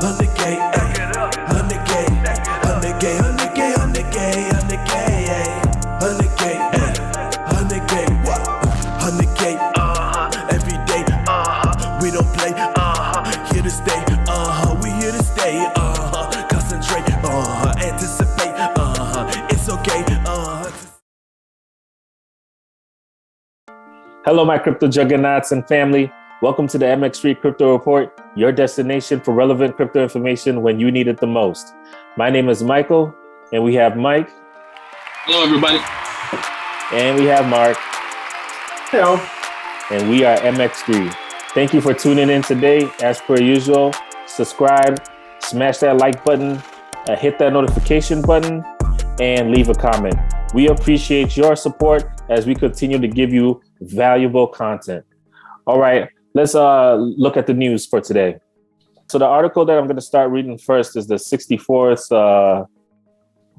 100K, 100K, 100K, 100K, 100K, 100K, 100K, 100K, every day, we don't play, here to stay, we here to stay, concentrate, anticipate, it's okay, Hello, my crypto juggernauts and family. Welcome to the Mx3 Crypto Report, your destination for relevant crypto information when you need it the most. My name is Michael, and we have Mike. Hello, everybody. And we have Mark. Hello. And we are Mx3. Thank you for tuning in today. As per usual, subscribe, smash that like button, hit that notification button, and leave a comment. We appreciate your support as we continue to give you valuable content. All right, let's look at the news for today. So the article that I'm going to start reading first is the 64th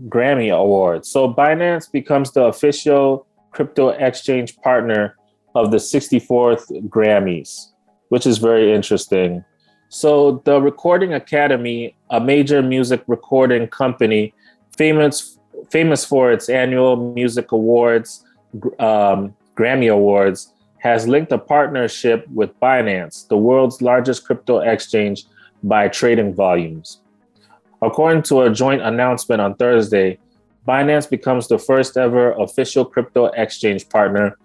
Grammy Award. So Binance becomes the official crypto exchange partner of the 64th Grammys, which is very interesting. So the Recording Academy, a major music recording company, famous for its annual music awards, Grammy Awards, has linked a partnership with Binance, the world's largest crypto exchange by trading volumes. According to a joint announcement on Thursday, Binance becomes the first ever official crypto exchange partner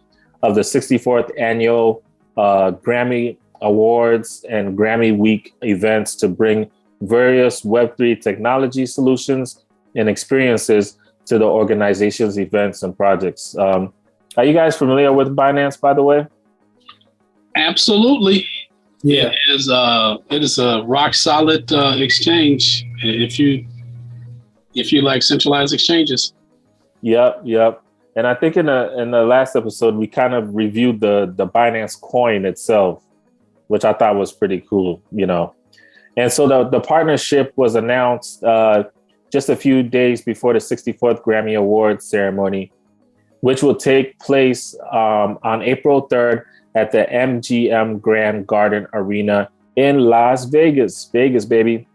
of the 64th annual Grammy Awards and Grammy Week events to bring various Web3 technology solutions and experiences to the organization's events and projects. Are you guys familiar with Binance, by the way? Absolutely. Yeah. It is a rock solid exchange if you like centralized exchanges. Yep. And I think in the last episode, we kind of reviewed the Binance coin itself, which I thought was pretty cool, you know. And so the partnership was announced just a few days before the 64th Grammy Awards ceremony, which will take place on April 3rd at the MGM Grand Garden Arena in Las Vegas. Vegas, baby.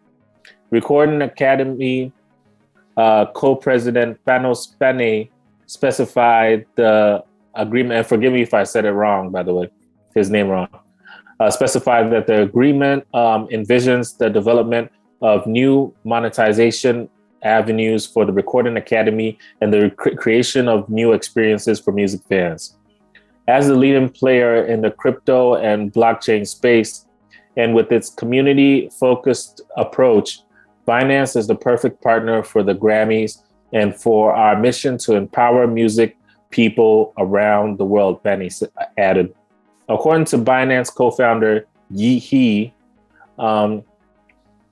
Recording Academy co-president Panos Panay specified the agreement, and forgive me if I said it wrong, by the way, his name wrong, specified that the agreement envisions the development of new monetization avenues for the Recording Academy and the creation of new experiences for music fans. As the leading player in the crypto and blockchain space, and with its community-focused approach, Binance is the perfect partner for the Grammys and for our mission to empower music people around the world, Penny added. According to Binance co-founder Yi He,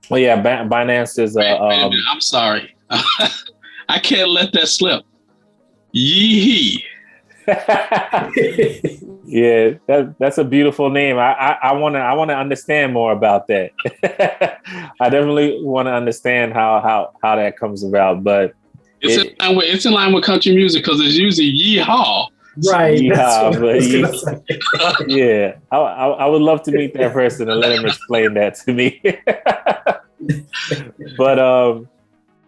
Binance is Wait a minute, I'm sorry. I can't let that slip. Yee. Yeah, that's a beautiful name. I want to understand more about that. I definitely want to understand how that comes about. But it's in line with country music because it's usually yee-haw. Right. Yeah. I would love to meet that person and let him explain that to me. But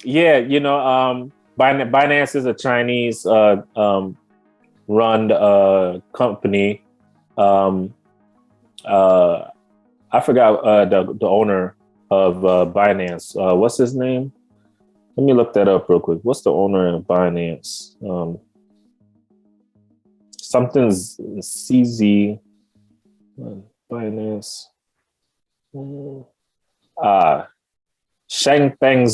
yeah, you know, Binance is a Chinese run company. I forgot the owner of Binance. What's his name? Let me look that up real quick. What's the owner of Binance? Something's CZ Binance. Shengpeng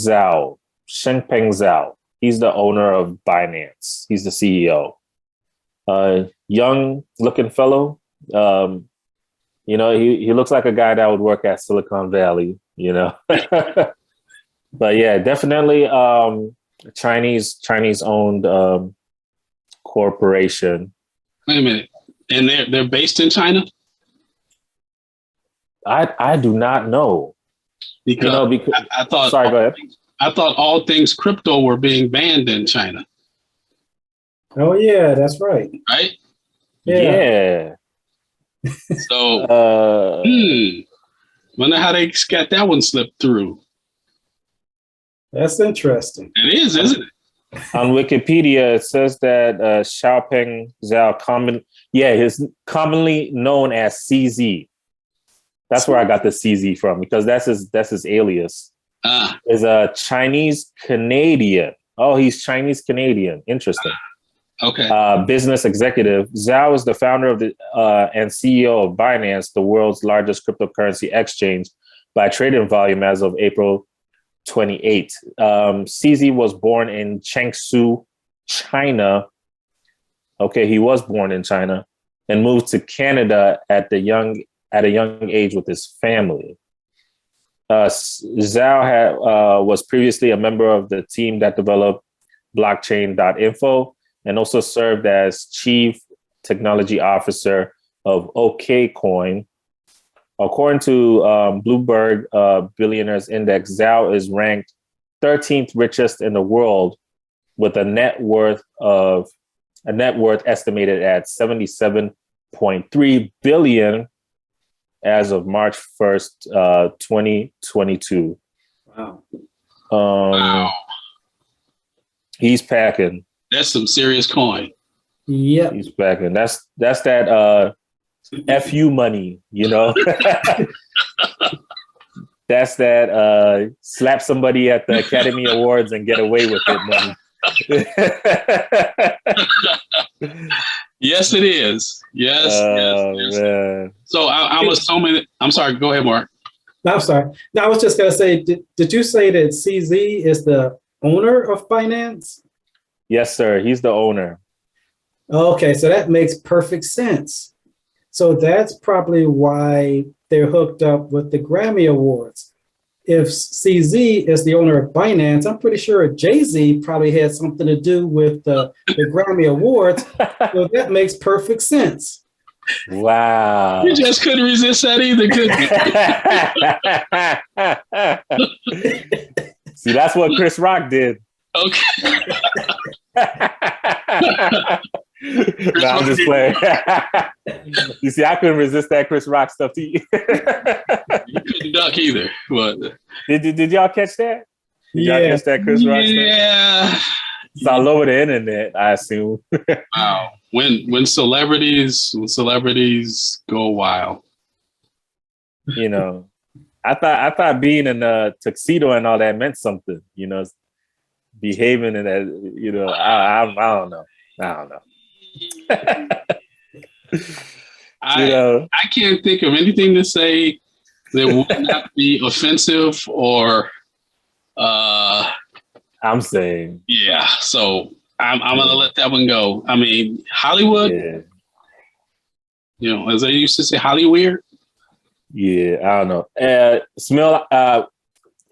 Zhao. He's the owner of Binance. He's the CEO. Young looking fellow. You know, he looks like a guy that would work at Silicon Valley, you know. But yeah, definitely Chinese owned corporation. Wait a minute. And they're based in China? I do not know. Because I thought sorry, go ahead. I thought all things crypto were being banned in China. Oh yeah, that's right. Right? Yeah. So Wonder how they got that one slipped through. That's interesting. It is, isn't it? On Wikipedia, it says that Xiaopeng Zhao is commonly known as CZ. That's where I got the CZ from, because that's his alias. Is a Chinese Canadian. Oh, he's Chinese Canadian. Interesting. Okay. Business executive. Zhao is the founder of and CEO of Binance, the world's largest cryptocurrency exchange by trading volume as of April 28. CZ was born in Changshu, China. Okay, he was born in China and moved to Canada at a young age with his family. Zhao was previously a member of the team that developed blockchain.info and also served as chief technology officer of OKCoin. According to Bloomberg Billionaires Index, Zhao is ranked 13th richest in the world with a net worth estimated at $77.3 billion as of March 1st, 2022. Wow. Wow. He's packing. That's some serious coin. Yep. He's packing. That's that FU money, you know. That's that slap somebody at the Academy Awards and get away with it money. Yes, it is. Yes. Man. So I'm assuming. I'm sorry. Go ahead, Mark. No, I'm sorry. No, I was just going to say, did you say that CZ is the owner of Binance? Yes, sir. He's the owner. Okay, so that makes perfect sense. So that's probably why they're hooked up with the Grammy Awards. If CZ is the owner of Binance, I'm pretty sure Jay-Z probably had something to do with the Grammy Awards. So that makes perfect sense. Wow. You just couldn't resist that either, could you? See, that's what Chris Rock did. Okay. No, I'm just playing. You see, I couldn't resist that Chris Rock stuff to you. You couldn't duck either. But Did y'all catch that? Did y'all catch that Chris Rock stuff? Yeah. It's all over the internet, I assume. Wow. When celebrities go wild. You know, I thought being in a tuxedo and all that meant something, you know, behaving in that, you know, I don't know. I can't think of anything to say that would not be offensive or I'm saying. Yeah, so I'm gonna let that one go. I mean, Hollywood, you know, as I used to say, Hollyweird. Yeah, I don't know. Smell.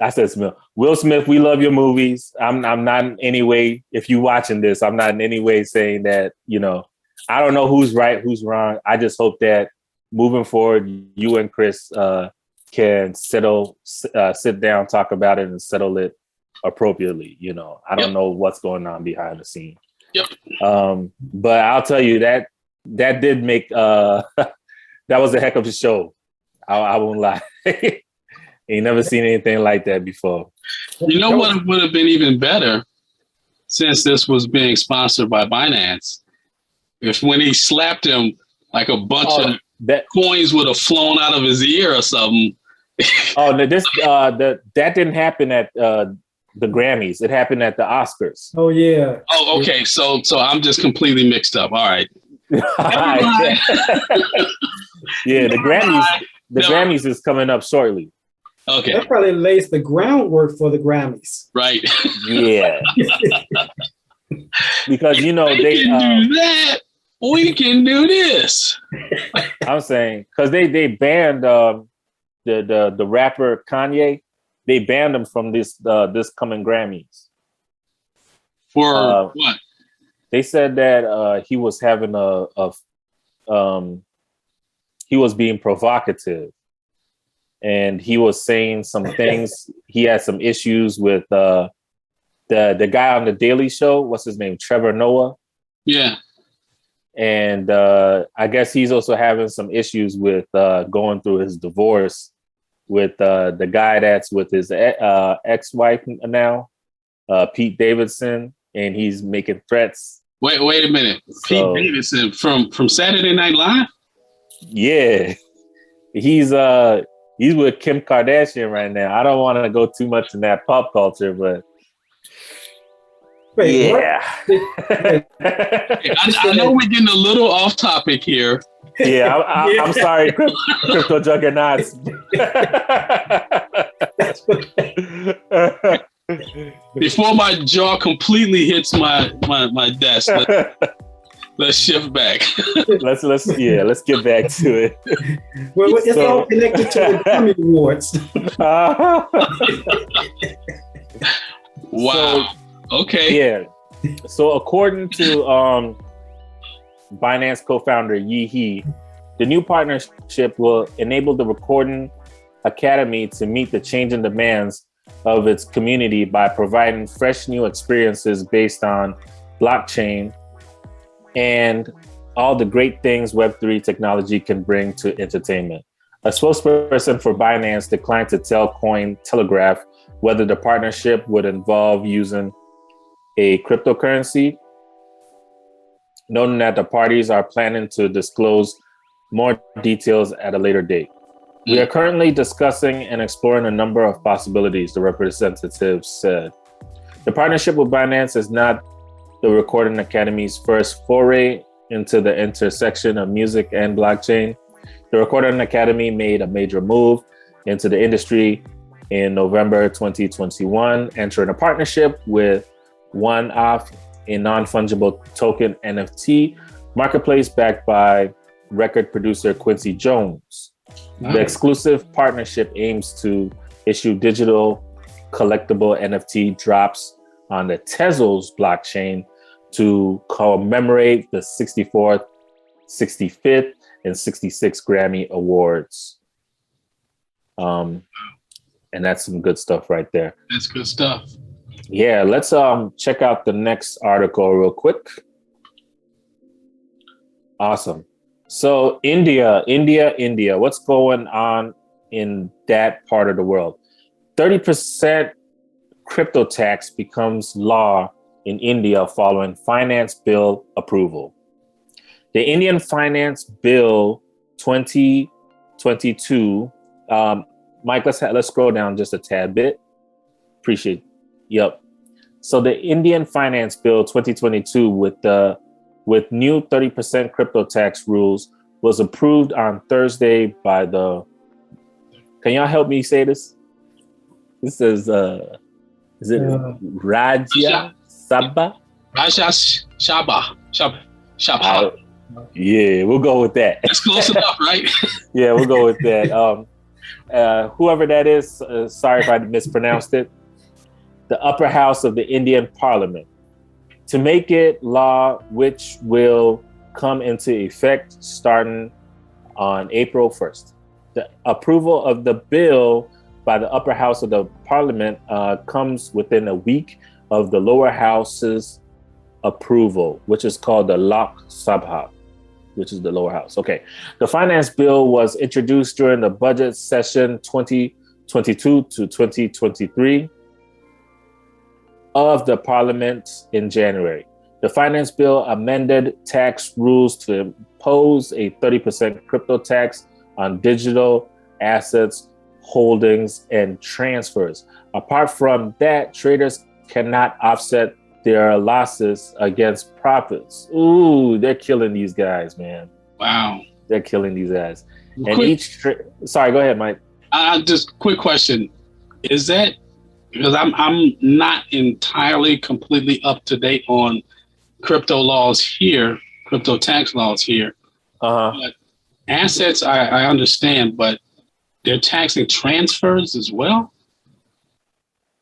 I said Smell. Will Smith, we love your movies. I'm not in any way, if you watching this, I'm not in any way saying that, you know, I don't know who's right, who's wrong. I just hope that moving forward, you and Chris can sit down, talk about it and settle it appropriately. You know, I don't know what's going on behind the scene. Yep. But I'll tell you that did make, that was a heck of a show. I won't lie. Ain't never seen anything like that before. You know what would have been even better, since this was being sponsored by Binance, if when he slapped him, like a bunch of coins would have flown out of his ear or something. That didn't happen at the Grammys. It happened at the Oscars. Oh yeah. Oh, okay. So I'm just completely mixed up. All right. Yeah, the Grammys. The Grammys is coming up shortly. Okay. That probably lays the groundwork for the Grammys. Right. Yeah. Because, you know, they can do that. We can do this. I'm saying, because they banned the rapper Kanye. They banned him from this coming Grammys. For what? They said that he was having he was being provocative. And he was saying some things. He had some issues with the guy on the Daily Show. What's his name? Trevor Noah. Yeah. And I guess he's also having some issues with going through his divorce with the guy that's with his ex-wife now, Pete Davidson, and he's making threats. Wait a minute. So, Pete Davidson from Saturday Night Live? Yeah. He's with Kim Kardashian right now. I don't want to go too much in that pop culture, but Wait, yeah. I know we're getting a little off topic here. Yeah, I'm sorry, Crypto Juggernauts. Before my jaw completely hits my desk, let's shift back. let's get back to it. Well, it's all connected to the Grammy Awards. Wow. Okay. Yeah. So according to Binance co-founder Yi He, the new partnership will enable the Recording Academy to meet the changing demands of its community by providing fresh new experiences based on blockchain and all the great things Web3 technology can bring to entertainment. A spokesperson for Binance declined to tell Cointelegraph whether the partnership would involve using a cryptocurrency, noting that the parties are planning to disclose more details at a later date. We are currently discussing and exploring a number of possibilities, the representative said. The partnership with Binance is not the Recording Academy's first foray into the intersection of music and blockchain. The Recording Academy made a major move into the industry in November 2021, entering a partnership with One-Off, a non-fungible token NFT marketplace backed by record producer Quincy Jones. Nice. The exclusive partnership aims to issue digital collectible NFT drops on the Tezos blockchain to commemorate the 64th, 65th, and 66th Grammy Awards. And that's some good stuff right there. That's good stuff. Yeah, let's check out the next article real quick. Awesome. So India, what's going on in that part of the world? 30% crypto tax becomes law in India following finance bill approval. The Indian Finance Bill 2022, Mike, let's scroll down just a tad bit. Appreciate it. Yep. So the Indian Finance Bill 2022 with new 30% crypto tax rules was approved on Thursday by the, can y'all help me say this? This is it Rajya Sabha? Rajya Sabha. Yeah, we'll go with that. That's close enough, right? Yeah, we'll go with that. Whoever that is, sorry if I mispronounced it. The upper house of the Indian Parliament to make it law, which will come into effect starting on April 1st. The approval of the bill by the upper house of the Parliament comes within a week of the lower house's approval, which is called the Lok Sabha, which is the lower house. Okay. The finance bill was introduced during the budget session 2022 to 2023 of the Parliament in January. The finance bill amended tax rules to impose a 30% crypto tax on digital assets, holdings, and transfers. Apart from that, traders cannot offset their losses against profits. Ooh, they're killing these guys, man. Wow. They're killing these guys. And sorry, go ahead, Mike. Just quick question. Is that, because I'm not entirely completely up to date on crypto laws here, crypto tax laws here. But assets, I understand, but they're taxing transfers as well?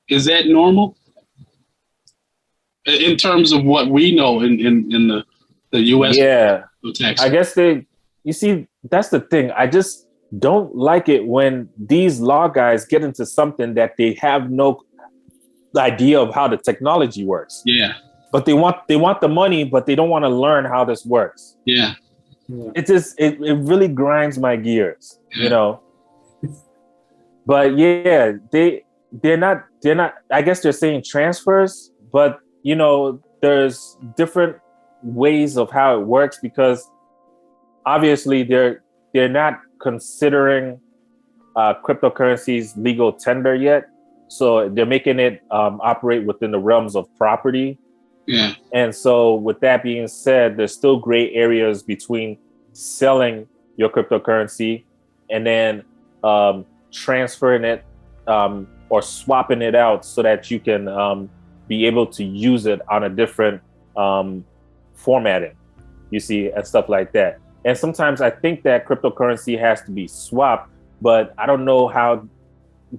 Is that normal? In terms of what we know in the U.S. Yeah, tax. I guess you see, that's the thing. I just don't like it when these law guys get into something that they have no idea of how the technology works. Yeah. But they want the money, but they don't want to learn how this works. Yeah. It really grinds my gears, you know. But yeah, they're not. I guess they're saying transfers, but there's different ways of how it works because obviously they're not considering cryptocurrencies legal tender yet, so they're making it operate within the realms of property. Yeah. And so with that being said, there's still gray areas between selling your cryptocurrency and then transferring it or swapping it out so that you can be able to use it on a different formatting, you see, and stuff like that. And sometimes I think that cryptocurrency has to be swapped, but I don't know how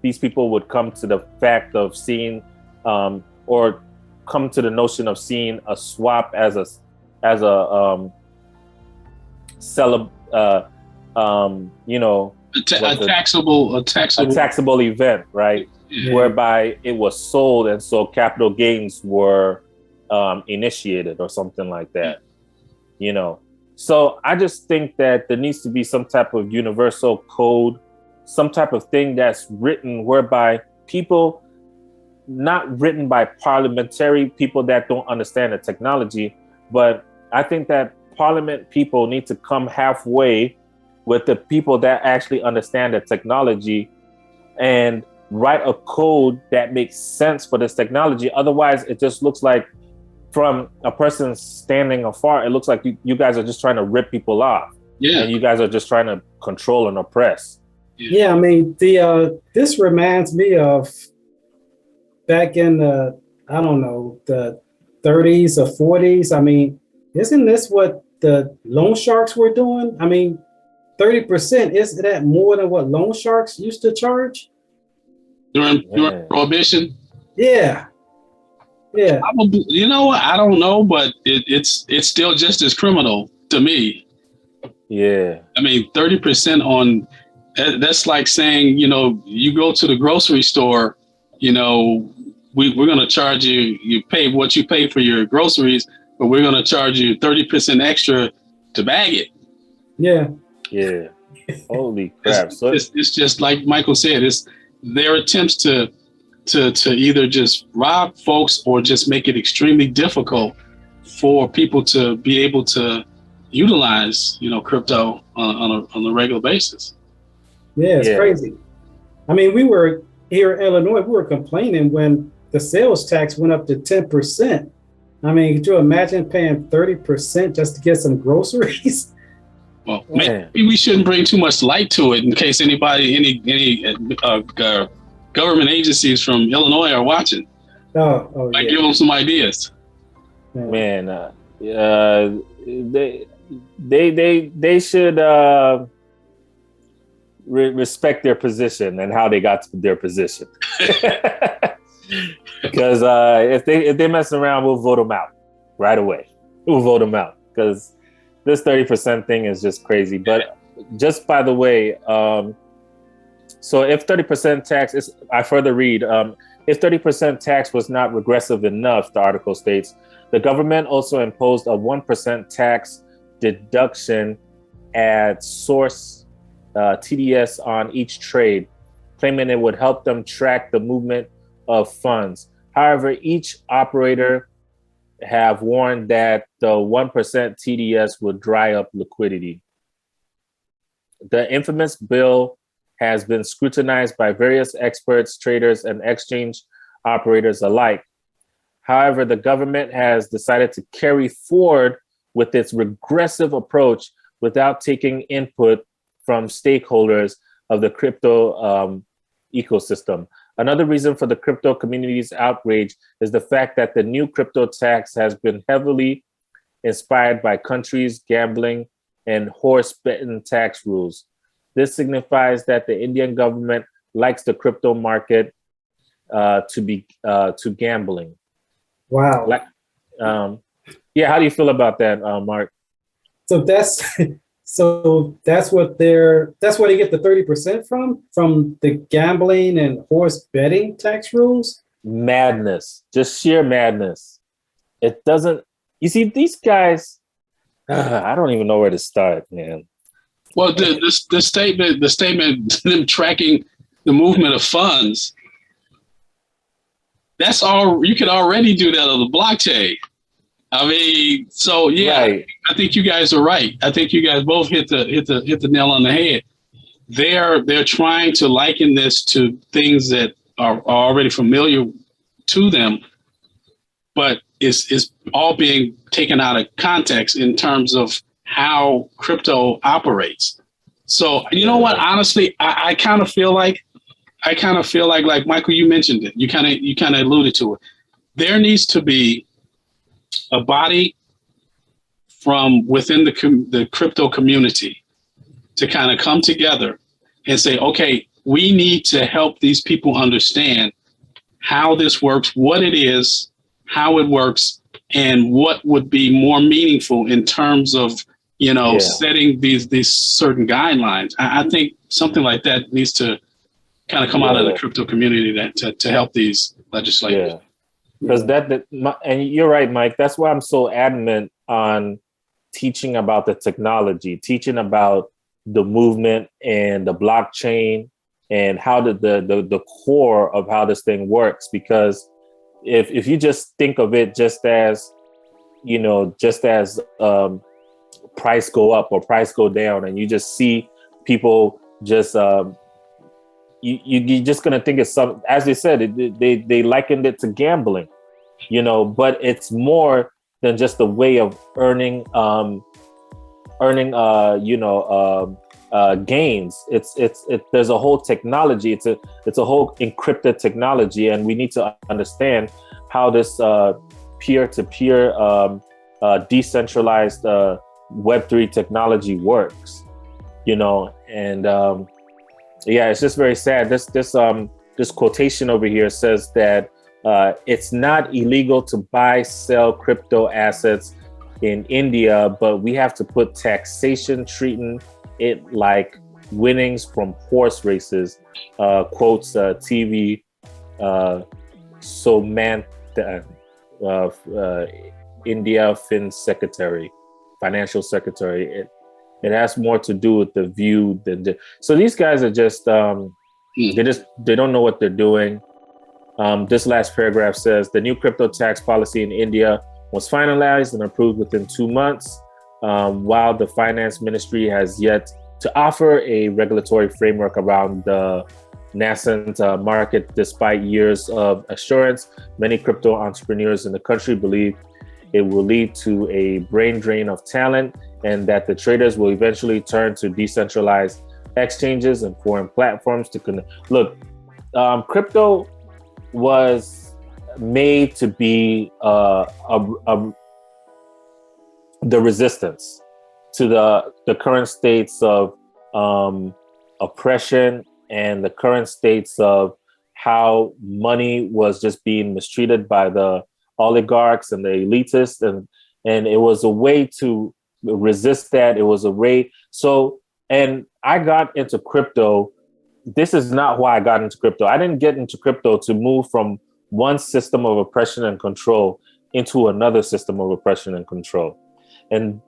these people would come to the fact of seeing or come to the notion of seeing a swap as a taxable event, right? Yeah. Whereby it was sold and so capital gains were initiated or something like that. So I just think that there needs to be some type of universal code, some type of thing that's written whereby people, not written by parliamentary people that don't understand the technology, but I think that parliament people need to come halfway with the people that actually understand the technology and write a code that makes sense for this technology. Otherwise, it just looks like, from a person standing afar, it looks like you guys are just trying to rip people off. Yeah. And you guys are just trying to control and oppress. Yeah, I mean, this reminds me of back in the 30s or 40s. I mean, isn't this what the loan sharks were doing? I mean, 30%, isn't that more than what loan sharks used to charge? During Prohibition? Yeah. Yeah. Probably, I don't know, but it's still just as criminal to me. Yeah. I mean, 30% on, that's like saying, you go to the grocery store, we're going to charge you pay what you pay for your groceries, but we're going to charge you 30% extra to bag it. Yeah. Yeah. Holy crap. It's just like Michael said, it's their attempts to either just rob folks or just make it extremely difficult for people to be able to utilize, crypto on a regular basis. Yeah, it's crazy. I mean, we were here in Illinois, we were complaining when the sales tax went up to 10%. I mean, could you imagine paying 30% just to get some groceries? Well, maybe we shouldn't bring too much light to it in case any government agencies from Illinois are watching. Might give them some ideas. Man, they should respect their position and how they got to their position. Because if they mess around, we'll vote them out right away. We'll vote them out because this 30% thing is just crazy. But just by the way, so if 30% tax is, I further read, if 30% tax was not regressive enough, the article states, the government also imposed a 1% tax deduction at source TDS on each trade, claiming it would help them track the movement of funds. However, each operator have warned that the 1% TDS would dry up liquidity. The infamous bill has been scrutinized by various experts, traders, and exchange operators alike. However, the government has decided to carry forward with its regressive approach without taking input from stakeholders of the crypto ecosystem. Another reason for the crypto community's outrage is the fact that the new crypto tax has been heavily inspired by countries' gambling and horse betting tax rules. This signifies that the Indian government likes the crypto market to gambling. Wow. Yeah, how do you feel about that, Mark? So that's where they get the 30% from the gambling and horse betting tax rules. Madness, just sheer madness. It doesn't. You see, these guys. I don't even know where to start, man. Well, the statement, them tracking the movement of funds, that's all. You could already do that on the blockchain. I mean, so yeah, Right. I think you guys are right. I think you guys both hit the nail on the head. They're trying to liken this to things that are already familiar to them, but it's all being taken out of context in terms of how crypto operates. So you know what? Honestly, I kind of feel like Michael, you mentioned it. You kind of alluded to it. There needs to be a body from within the crypto community to kind of come together and say, okay, we need to help these people understand how this works, what it is, how it works, and what would be more meaningful in terms of, setting these certain guidelines. I think something like that needs to kind of come out of the crypto community to help these legislators. Yeah. Because and you're right, Mike. That's why I'm so adamant on teaching about the technology, teaching about the movement and the blockchain and how the core of how this thing works. Because if you just think of it just as price go up or price go down, and you just see people just you're just gonna think it's some, as they said, they likened it to gambling, but it's more than just a way of earning gains. There's a whole technology. It's a whole encrypted technology, and we need to understand how this peer-to-peer decentralized Web3 technology works. It's just very sad. This quotation over here says that it's not illegal to buy, sell crypto assets in India, but we have to put taxation treating it like winnings from horse races, quotes TV Somantha, India financial secretary. It has more to do with the view so these guys are just they don't know what they're doing. This last paragraph says the new crypto tax policy in India was finalized and approved within 2 months, while the finance ministry has yet to offer a regulatory framework around the nascent market. Despite years of assurance, many crypto entrepreneurs in the country believe it will lead to a brain drain of talent, and that the traders will eventually turn to decentralized exchanges and foreign platforms to connect. Look, crypto was made to be the resistance to the current states of oppression and the current states of how money was just being mistreated by the oligarchs and the elitists, and it was a way to resist that. It was a way. So, and I got into crypto. This is not why I got into crypto. I didn't get into crypto to move from one system of oppression and control into another system of oppression and control. And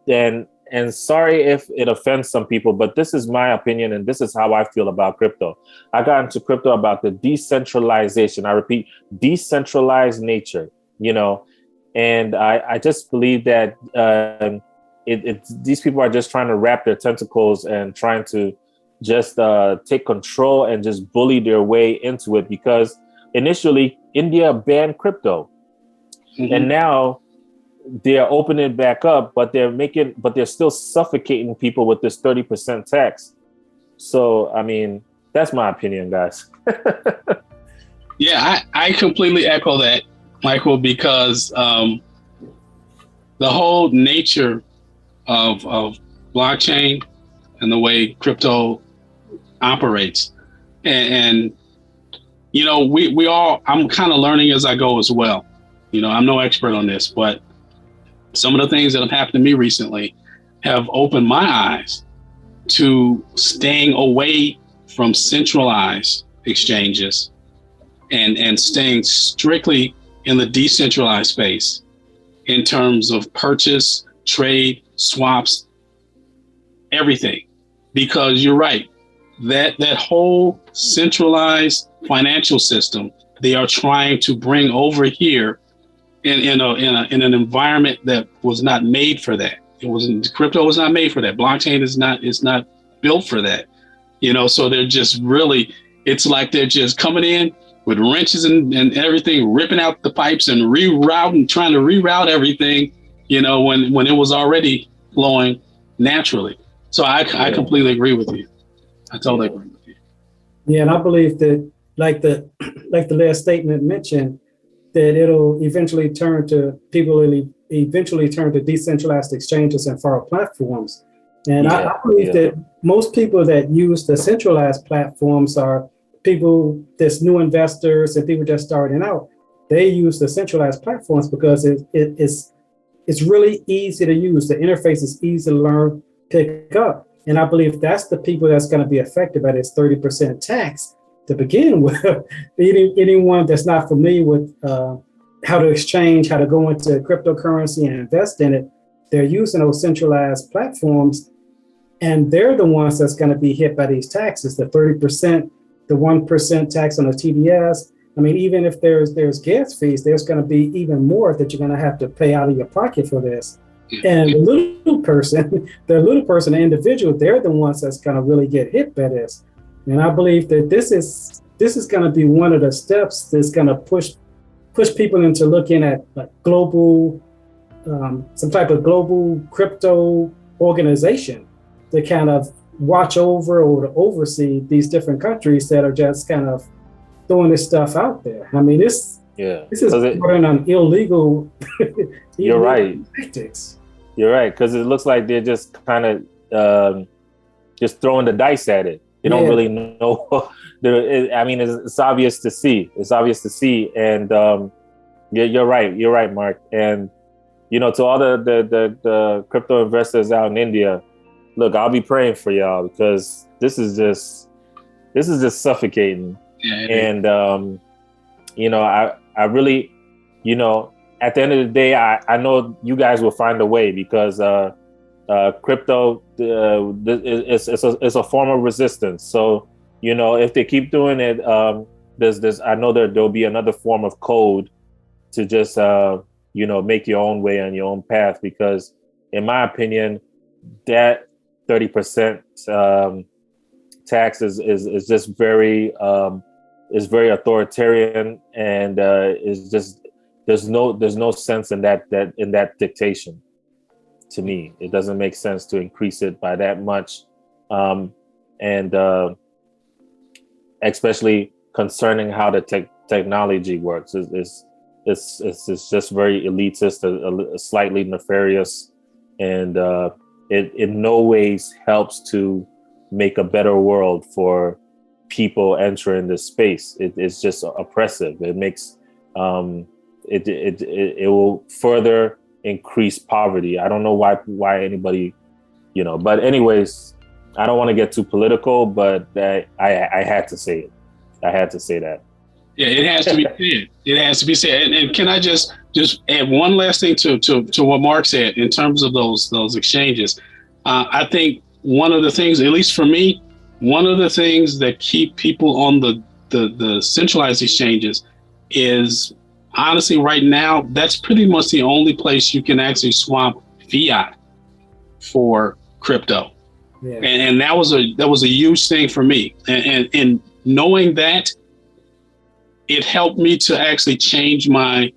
sorry if it offends some people, but this is my opinion, and this is how I feel about crypto. I got into crypto about the decentralization. I repeat, decentralized nature, and I just believe that these people are just trying to wrap their tentacles and trying to just take control and just bully their way into it, because initially India banned crypto, and now they're opening it back up, but they're still suffocating people with this 30% tax. So, I mean, that's my opinion, guys. Yeah, I completely echo that, Michael, because the whole nature of blockchain and the way crypto operates, and we all, I'm kind of learning as I go as well. I'm no expert on this, but some of the things that have happened to me recently have opened my eyes to staying away from centralized exchanges and staying strictly in the decentralized space in terms of purchase, trade, swaps, everything. Because you're right, that whole centralized financial system they are trying to bring over here in an environment that was not made for that. Crypto was not made for that. Blockchain is not built for that. So they're just really, it's like they're just coming in with wrenches and everything, ripping out the pipes and trying to reroute everything, when it was already flowing naturally. So I completely agree with you. I totally agree with you. Yeah, and I believe that, like the last statement mentioned, that it'll eventually turn to decentralized exchanges and far platforms. And I believe that most people that use the centralized platforms are people that's new investors and people just starting out. They use the centralized platforms because it's really easy to use. The interface is easy to learn, pick up. And I believe that's the people that's going to be affected by this 30% tax to begin with. Anyone that's not familiar with how to exchange, how to go into cryptocurrency and invest in it, they're using those centralized platforms, and they're the ones that's going to be hit by these taxes, the 30%, the 1% tax on the TDS. I mean, even if there's gas fees, there's going to be even more that you're going to have to pay out of your pocket for this. And the little person, the individual, they're the ones that's going to really get hit by this. And I believe that this is going to be one of the steps that's going to push people into looking at like global, some type of global crypto organization to kind of watch over or to oversee these different countries that are just kind of throwing this stuff out there. I mean, this is more than illegal. You're right. Tactics. You're right, because it looks like they're just kind of just throwing the dice at it. They don't really know. I mean, it's obvious to see. And you're right. You're right, Mark. And to all the crypto investors out in India, look, I'll be praying for y'all because this is just suffocating. Yeah, and I really, at the end of the day, I know you guys will find a way because crypto it's a form of resistance. So if they keep doing it, I know there'll be another form of code to just make your own way on your own path, because in my opinion that 30% tax is just very authoritarian, and is just there's no sense in that dictation. To me, it doesn't make sense to increase it by that much, and especially concerning how the technology works. It's just very elitist, slightly nefarious, and it in no ways helps to make a better world for people entering this space. It's just oppressive. It makes it will further increase poverty. I don't know why anybody, but anyways, I don't want to get too political, but I had to say it. I had to say that. Yeah, it has to be said. It has to be said. And can I just add one last thing to what Mark said in terms of those exchanges? I think one of the things, at least for me, one of the things that keep people on the centralized exchanges is, honestly, right now, that's pretty much the only place you can actually swap fiat for crypto. Yeah. And that was a huge thing for me. And knowing that, it helped me to actually change my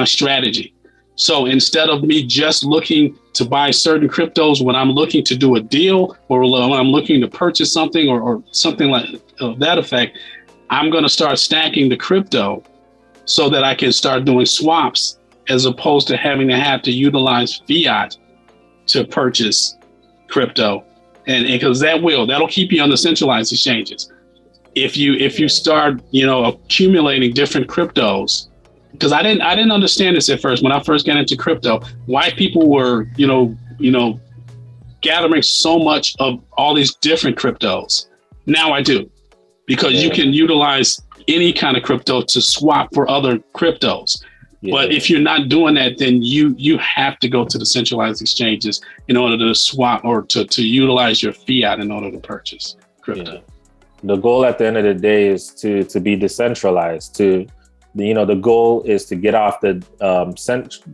strategy. So instead of me just looking to buy certain cryptos when I'm looking to do a deal, or when I'm looking to purchase something or something like that effect, I'm going to start stacking the crypto so that I can start doing swaps, as opposed to having to utilize fiat to purchase crypto. And because that'll keep you on the centralized exchanges. If you start, accumulating different cryptos, because I didn't understand this at first when I first got into crypto, why people were, gathering so much of all these different cryptos. Now I do, because you can utilize any kind of crypto to swap for other cryptos. Yeah. But if you're not doing that, then you have to go to the centralized exchanges in order to swap or to utilize your fiat in order to purchase. crypto. Yeah. The goal at the end of the day is to be decentralized. The goal is to get off the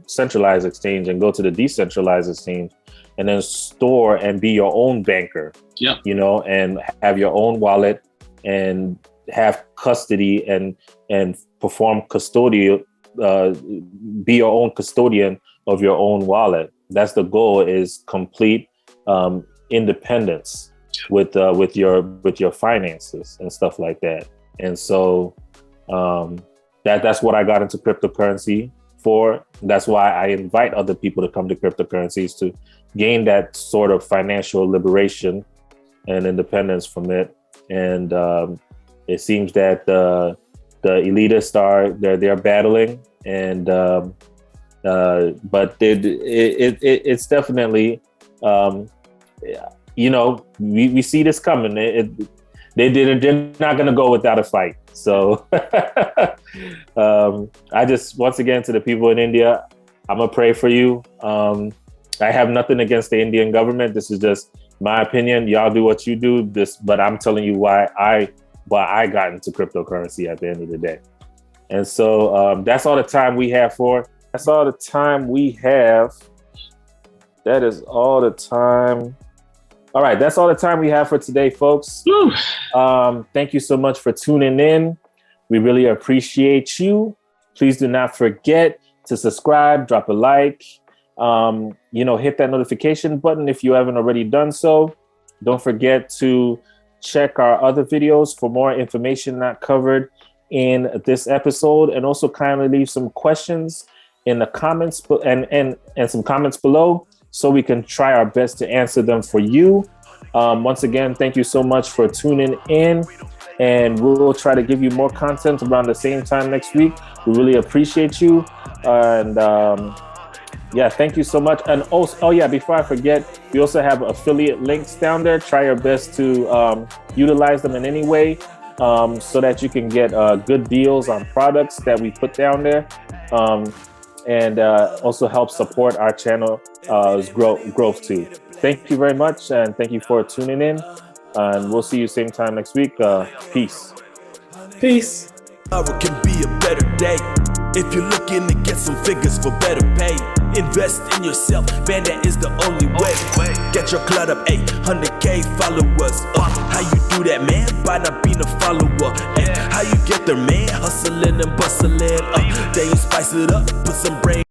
centralized exchange and go to the decentralized exchange, and then store and be your own banker. Yeah. And have your own wallet and have custody and perform custodial. Be your own custodian of your own wallet. That's the goal, is complete independence with your finances and stuff like that. And so that's what I got into cryptocurrency for. That's why I invite other people to come to cryptocurrencies, to gain that sort of financial liberation and independence from it. And it seems that the elitists they're battling, and but it's definitely we see this coming. They're not going to go without a fight. So I just, once again, to the people in India, I'm gonna pray for you. I have nothing against the Indian government. This is just my opinion. Y'all do what you do. But I'm telling you why I got into cryptocurrency at the end of the day. And so that's all the time we have That's all the time we have. That is all the time. All right, that's all the time we have for today, folks. Thank you so much for tuning in. We really appreciate you. Please do not forget to subscribe, drop a like, hit that notification button if you haven't already done so. Don't forget to check our other videos for more information not covered in this episode, and also kindly leave some questions in the comments and some comments below, so we can try our best to answer them for you. Once again, thank you so much for tuning in, and we'll try to give you more content around the same time next week. We really appreciate you. Thank you so much. And also, before I forget, we also have affiliate links down there. Try your best to utilize them in any way, so that you can get good deals on products that we put down there. And also help support our channel's growth too. Thank you very much, and thank you for tuning in. And we'll see you same time next week. Peace. Peace. Tomorrow can be a better day if you're looking to get some figures for better pay. Invest in yourself, man, that is the only way. Get your clout up, 100K followers. How you do that, man? By not being a follower. How you get there, man? Hustling and bustling. Then you spice it up, put some brain.